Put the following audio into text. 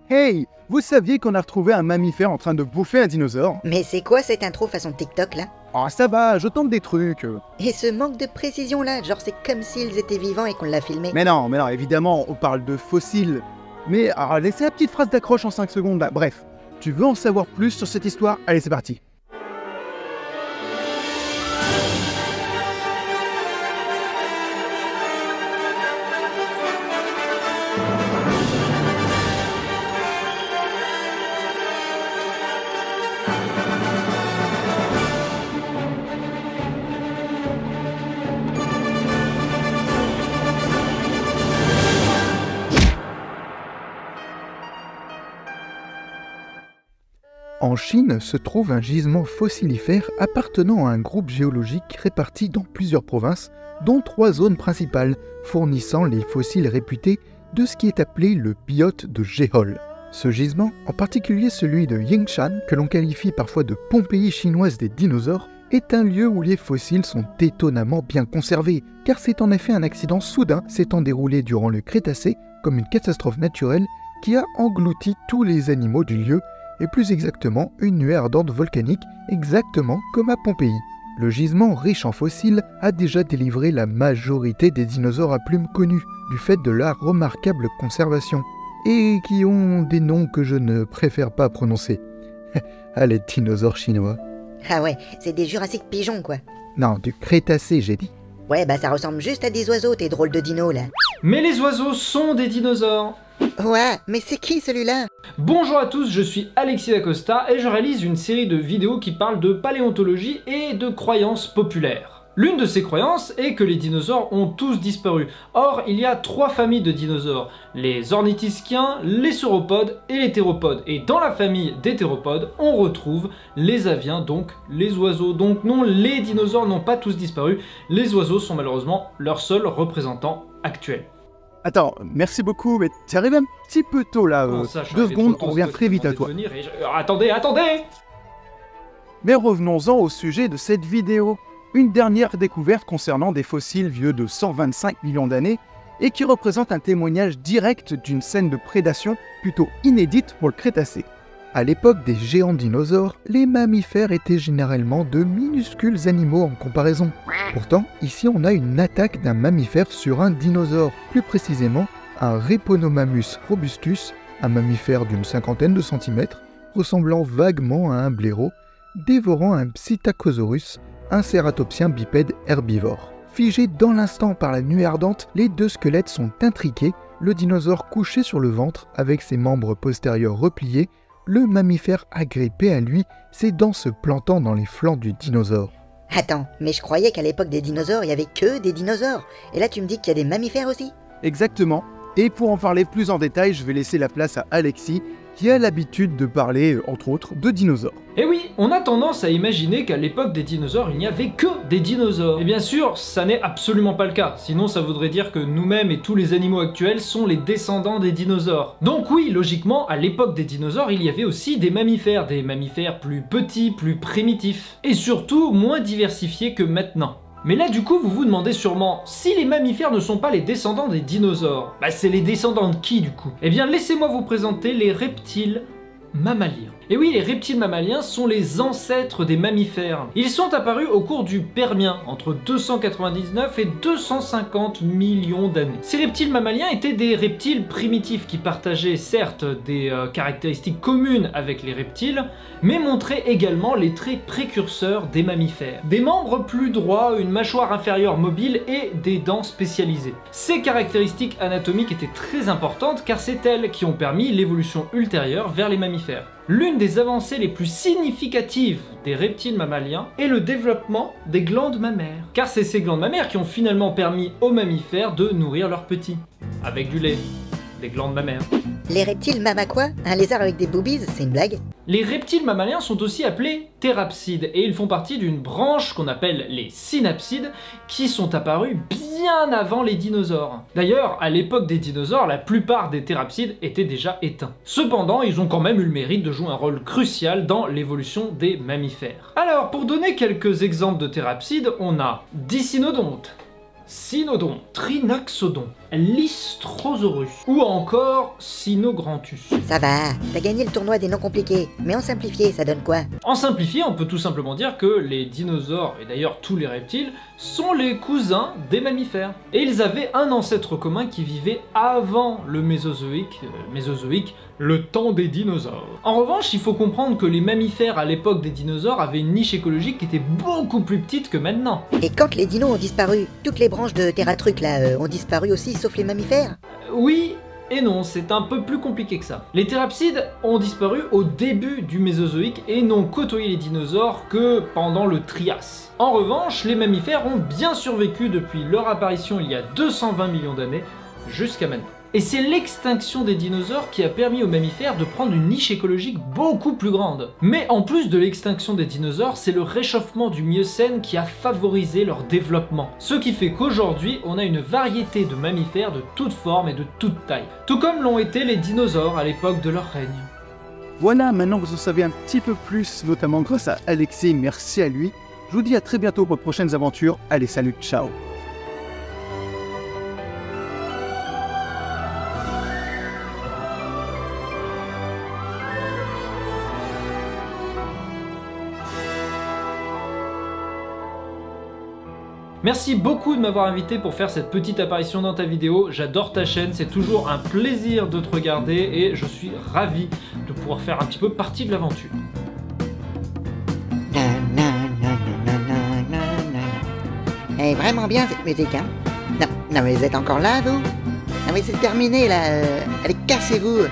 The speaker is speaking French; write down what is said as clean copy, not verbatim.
Hey, vous saviez qu'on a retrouvé un mammifère en train de bouffer un dinosaure? Mais c'est quoi cette intro façon TikTok là? Oh ça va, je tente des trucs. Et ce manque de précision là, genre c'est comme s'ils étaient vivants et qu'on l'a filmé. Mais non, évidemment, on parle de fossiles. Mais alors, laissez la petite phrase d'accroche en 5 secondes là. Bref, tu veux en savoir plus sur cette histoire? Allez, c'est parti. En Chine se trouve un gisement fossilifère appartenant à un groupe géologique réparti dans plusieurs provinces, dont 3 zones principales, fournissant les fossiles réputés de ce qui est appelé le biote de Géhol. Ce gisement, en particulier celui de Yingshan, que l'on qualifie parfois de Pompéi chinoise des dinosaures, est un lieu où les fossiles sont étonnamment bien conservés, car c'est en effet un accident soudain s'étant déroulé durant le Crétacé, comme une catastrophe naturelle qui a englouti tous les animaux du lieu, et plus exactement une nuée ardente volcanique, exactement comme à Pompéi. Le gisement riche en fossiles a déjà délivré la majorité des dinosaures à plumes connus, du fait de la remarquable conservation, et qui ont des noms que je ne préfère pas prononcer. Ah, les dinosaures chinois. Ah ouais, c'est des Jurassic pigeons quoi. Non, du Crétacé j'ai dit. Ouais bah ça ressemble juste à des oiseaux tes drôles de dinos là. Mais les oiseaux sont des dinosaures. Ouais, mais c'est qui celui-là? Bonjour à tous, je suis Alexis Dacosta et je réalise une série de vidéos qui parlent de paléontologie et de croyances populaires. L'une de ces croyances est que les dinosaures ont tous disparu. Or, il y a 3 familles de dinosaures, les ornithischiens, les sauropodes et les théropodes. Et dans la famille des théropodes, on retrouve les aviens, donc les oiseaux. Donc non, les dinosaures n'ont pas tous disparu, les oiseaux sont malheureusement leurs seuls représentants actuels. Attends, merci beaucoup, mais t'es arrivé un petit peu tôt là. 2 secondes, on revient très vite à toi. Attendez. Mais revenons-en au sujet de cette vidéo. Une dernière découverte concernant des fossiles vieux de 125 millions d'années et qui représente un témoignage direct d'une scène de prédation plutôt inédite pour le Crétacé. À l'époque des géants dinosaures, les mammifères étaient généralement de minuscules animaux en comparaison. Pourtant, ici on a une attaque d'un mammifère sur un dinosaure, plus précisément un Reponomamus robustus, un mammifère d'une 50aine de centimètres, ressemblant vaguement à un blaireau, dévorant un Psittacosaurus, un cératopsien bipède herbivore. Figés dans l'instant par la nuée ardente, les 2 squelettes sont intriqués, le dinosaure couché sur le ventre avec ses membres postérieurs repliés, le mammifère agrippé à lui, ses dents se plantant dans les flancs du dinosaure. Attends, mais je croyais qu'à l'époque des dinosaures, il y avait que des dinosaures. Et là tu me dis qu'il y a des mammifères aussi? Exactement. Et pour en parler plus en détail, je vais laisser la place à Alexis, qui a l'habitude de parler, entre autres, de dinosaures. Et oui, on a tendance à imaginer qu'à l'époque des dinosaures, il n'y avait que des dinosaures. Et bien sûr, ça n'est absolument pas le cas, sinon ça voudrait dire que nous-mêmes et tous les animaux actuels sont les descendants des dinosaures. Donc oui, logiquement, à l'époque des dinosaures, il y avait aussi des mammifères plus petits, plus primitifs, et surtout moins diversifiés que maintenant. Mais là du coup vous vous demandez sûrement, si les mammifères ne sont pas les descendants des dinosaures, bah c'est les descendants de qui du coup? Eh bien laissez-moi vous présenter les reptiles mammaliens. Et oui, les reptiles mammaliens sont les ancêtres des mammifères. Ils sont apparus au cours du Permien, entre 299 et 250 millions d'années. Ces reptiles mammaliens étaient des reptiles primitifs qui partageaient certes des caractéristiques communes avec les reptiles, mais montraient également les traits précurseurs des mammifères. Des membres plus droits, une mâchoire inférieure mobile et des dents spécialisées. Ces caractéristiques anatomiques étaient très importantes car c'est elles qui ont permis l'évolution ultérieure vers les mammifères. L'une des avancées les plus significatives des reptiles mammaliens est le développement des glandes mammaires. Car c'est ces glandes mammaires qui ont finalement permis aux mammifères de nourrir leurs petits. Avec du lait. Des glandes mammaires. Les reptiles mamma quoi? Un lézard avec des boobies, c'est une blague? Les reptiles mammaliens sont aussi appelés thérapsides et ils font partie d'une branche qu'on appelle les synapsides qui sont apparus bien avant les dinosaures. D'ailleurs, à l'époque des dinosaures, la plupart des thérapsides étaient déjà éteints. Cependant, ils ont quand même eu le mérite de jouer un rôle crucial dans l'évolution des mammifères. Alors, pour donner quelques exemples de thérapsides, on a Dicynodonte, Cynodonte, Trinaxodon, Lystrosaurus ou encore Sinogranthus. Ça va, t'as gagné le tournoi des noms compliqués. Mais en simplifié, ça donne quoi? En simplifié, on peut tout simplement dire que les dinosaures, et d'ailleurs tous les reptiles, sont les cousins des mammifères. Et ils avaient un ancêtre commun qui vivait avant le Mésozoïque, le temps des dinosaures. En revanche, il faut comprendre que les mammifères à l'époque des dinosaures avaient une niche écologique qui était beaucoup plus petite que maintenant. Et quand les dinos ont disparu, toutes les branches de Terratruc là ont disparu aussi, sauf les mammifères? Oui et non, c'est un peu plus compliqué que ça. Les thérapsides ont disparu au début du Mésozoïque et n'ont côtoyé les dinosaures que pendant le Trias. En revanche, les mammifères ont bien survécu depuis leur apparition il y a 220 millions d'années jusqu'à maintenant. Et c'est l'extinction des dinosaures qui a permis aux mammifères de prendre une niche écologique beaucoup plus grande. Mais en plus de l'extinction des dinosaures, c'est le réchauffement du Miocène qui a favorisé leur développement. Ce qui fait qu'aujourd'hui, on a une variété de mammifères de toutes formes et de toutes tailles. Tout comme l'ont été les dinosaures à l'époque de leur règne. Voilà, maintenant que vous en savez un petit peu plus, notamment grâce à Alexis, merci à lui. Je vous dis à très bientôt pour de prochaines aventures. Allez, salut, ciao! Merci beaucoup de m'avoir invité pour faire cette petite apparition dans ta vidéo. J'adore ta chaîne, c'est toujours un plaisir de te regarder et je suis ravi de pouvoir faire un petit peu partie de l'aventure. Elle est vraiment bien cette musique, hein? Non, mais vous êtes encore là, vous? Non mais c'est terminé là, allez cassez-vous!